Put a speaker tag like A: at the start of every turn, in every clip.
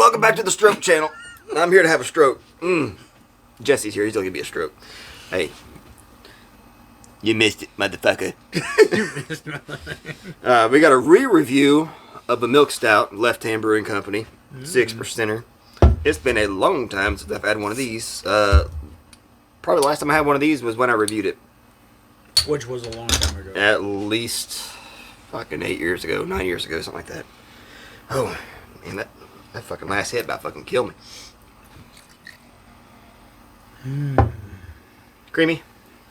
A: welcome back to the Stroke Channel. I'm here to have a stroke. Jesse's here. He's gonna give me a stroke. Hey, you missed it, motherfucker.
B: You missed me.
A: We got a re-review of a milk stout, Left Hand Brewing Company, 6%er. It's been a long time since I've had one of these. Probably the last time I had one of these was when I reviewed it.
B: Which was a long time ago.
A: At least fucking 8 years ago, 9 years ago, something like that. Oh, man, that fucking last hit about fucking killed me. Creamy.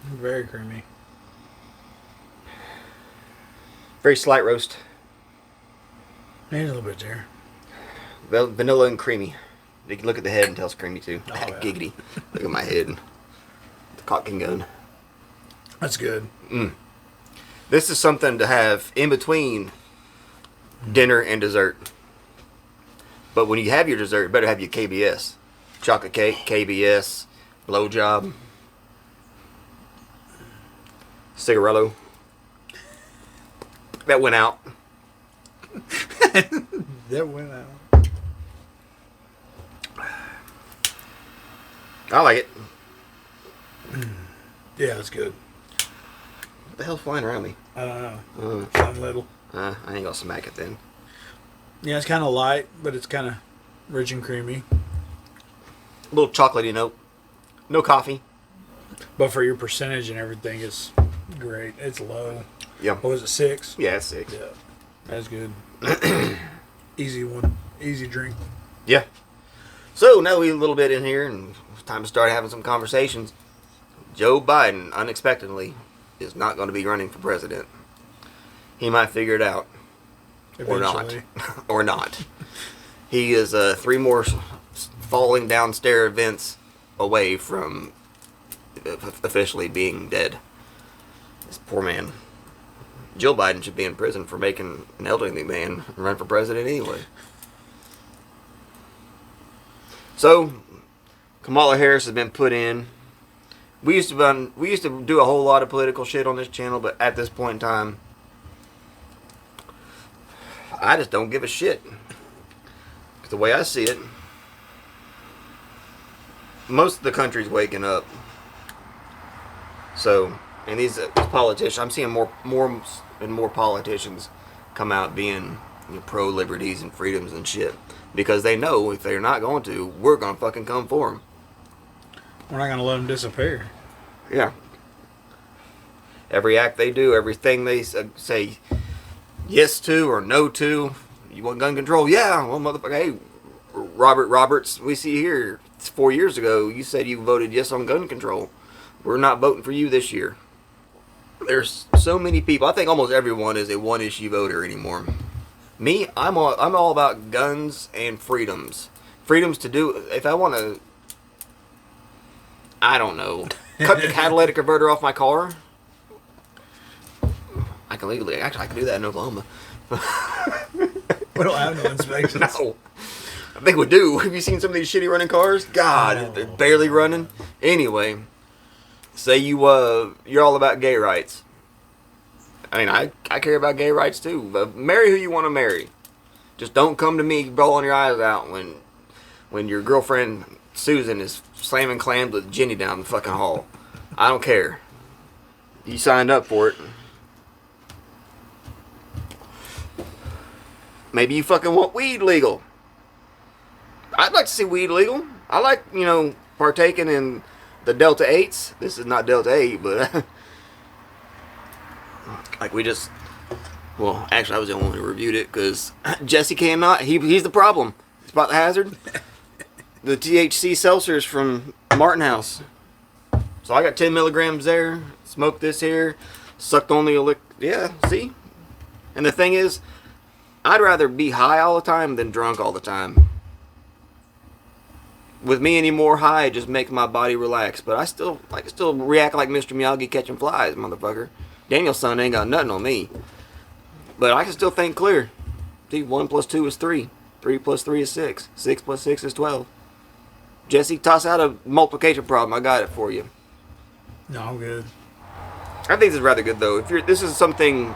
B: Very creamy.
A: Very slight roast.
B: Maybe a little bit there.
A: Vanilla and creamy. You can look at the head and tell it's creamy too.
B: Oh, yeah.
A: Giggity. Look at my head. The cock can gun.
B: That's good.
A: This is something to have in between dinner and dessert. But when you have your dessert, you better have your KBS. Chocolate cake, KBS, blowjob, cigarello. That went out.
B: That went out.
A: I like it.
B: Yeah, it's good.
A: What the hell's flying around me?
B: I don't know. Something little.
A: I ain't gonna smack it then.
B: Yeah, it's kind of light, but it's kind of rich and creamy.
A: A little chocolatey note. No coffee.
B: But for your percentage and everything, it's great. It's low.
A: Yeah.
B: What was it, 6?
A: Yeah, it's 6.
B: Yeah. That's good. Easy one. Easy drink.
A: Yeah. So now we're a little bit in here, and it's time to start having some conversations. Joe Biden, unexpectedly, is not going to be running for president. He might figure it out.
B: Eventually.
A: Or not. He is 3 more falling down stair events away from officially being dead. This poor man. Jill Biden should be in prison for making an elderly man run for president anyway. So, Kamala Harris has been put in. We used to do a whole lot of political shit on this channel, but at this point in time, I just don't give a shit. 'Cause the way I see it, most of the country's waking up. So, and these politicians, I'm seeing more and more politicians come out being pro liberties and freedoms and shit, because they know if they're not going to, we're gonna fucking come for them.
B: We're not going to let them disappear.
A: Yeah. Every act they do, everything they say yes to or no to. You want gun control? Yeah. Well, motherfucker, hey, Robert Roberts, we see here, 4 years ago, you said you voted yes on gun control. We're not voting for you this year. There's so many people. I think almost everyone is a one-issue voter anymore. Me, I'm all about guns and freedoms. Freedoms to do, if I want to, I don't know, cut the catalytic converter off my car. I can legally, actually, I can do that in Oklahoma.
B: We don't have no inspections.
A: No. I think we do. Have you seen some of these shitty running cars? God, they're barely running. Anyway, say you're all about gay rights. I mean, I care about gay rights too. But marry who you want to marry. Just don't come to me bawling your eyes out when your girlfriend Susan is slamming clams with Jenny down the fucking hall. I don't care. You signed up for it. Maybe you fucking want weed legal. I'd like to see weed legal. I like, partaking in the Delta 8s. This is not Delta 8, but like well, actually I was the only one who reviewed it because Jesse cannot. He's the problem. It's about the hazard. The THC seltzers from Martin House. So I got 10 milligrams there. Smoked this here. Sucked on the lick. Yeah, see? And the thing is, I'd rather be high all the time than drunk all the time. With me anymore, high just makes my body relax. But I still react like Mr. Miyagi catching flies, motherfucker. Daniel's son ain't got nothing on me. But I can still think clear. See, 1 + 2 is 3. 3 + 3 is 6. 6 + 6 is 12. Jesse, toss out a multiplication problem. I got it for you.
B: No, I'm good.
A: I think this is rather good, though. This is something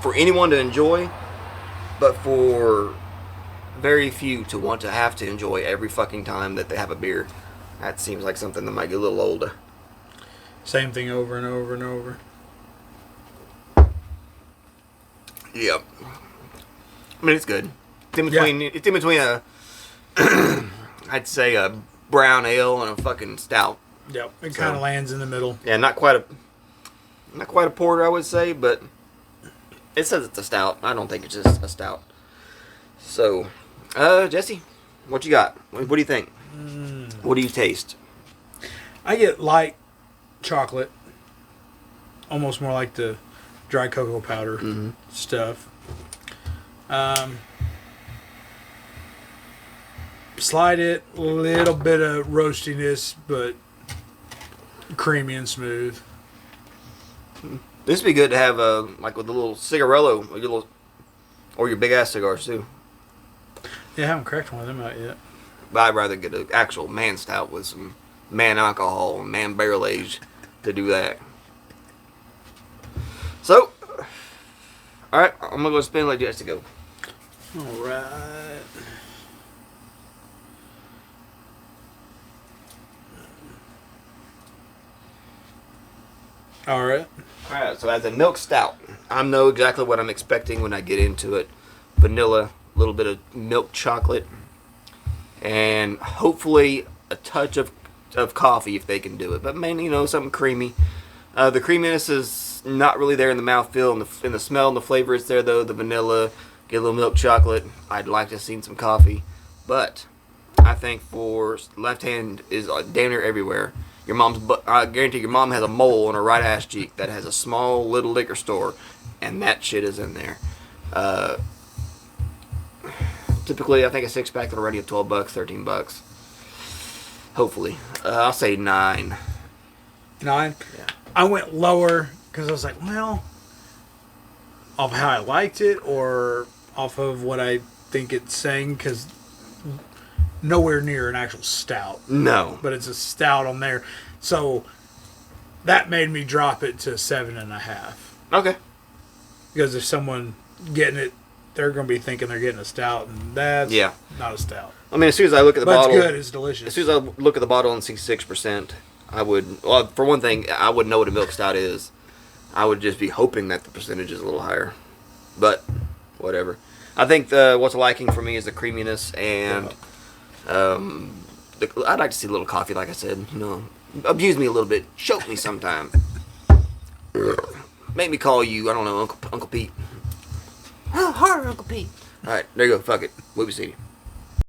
A: for anyone to enjoy, but for very few to want to have to enjoy every fucking time that they have a beer. That seems like something that might get a little older.
B: Same thing over and over and over.
A: Yep. I mean, it's good. It's in between. Yeah. It's in between a, I'd say a brown ale and a fucking stout.
B: Yep. It kind of lands in the middle.
A: Yeah, not quite a porter, I would say, but it says it's a stout. I don't think it's just a stout. So, Jesse, what you got? What do you think? What do you taste?
B: I get light chocolate, almost more like the dry cocoa powder stuff. Slide it, a little bit of roastiness, but creamy and smooth.
A: This would be good to have, like with a little cigarillo, or your big ass cigars too.
B: Yeah, I haven't cracked one of them out yet.
A: But I'd rather get an actual man stout with some man alcohol and man barrel age to do that. So, all right, I'm gonna go spin and let Jesse go.
B: All right. All right.
A: All right, so as a milk stout, I know exactly what I'm expecting when I get into it. Vanilla, a little bit of milk chocolate, and hopefully a touch of coffee if they can do it. But mainly, something creamy. The creaminess is not really there in the mouthfeel, and in the smell and the flavor is there though. The vanilla, get a little milk chocolate. I'd like to have seen some coffee, but I think for left hand is damn near everywhere. I guarantee your mom has a mole on her right ass cheek that has a small little liquor store, and that shit is in there. Typically, I think a 6-pack is already at $12, $13. Hopefully, I'll say 9.
B: 9.
A: Yeah.
B: I went lower because I was like, well, off how I liked it or off of what I think it's saying, because nowhere near an actual stout.
A: No.
B: But it's a stout on there. So that made me drop it to 7.5.
A: Okay.
B: Because if someone getting it, they're going to be thinking they're getting a stout, and that's not a stout.
A: I mean, as soon as I look at the bottle...
B: But it's good. It's delicious.
A: As soon as I look at the bottle and see 6%, I would... Well, for one thing, I wouldn't know what a milk stout is. I would just be hoping that the percentage is a little higher. But, whatever. I think what's liking for me is the creaminess and... I'd like to see a little coffee, like I said. Abuse me a little bit. Choke me sometime. Make me call you, I don't know, Uncle Pete. Oh, hard, Uncle Pete. All right, there you go. Fuck it. We'll be seeing you.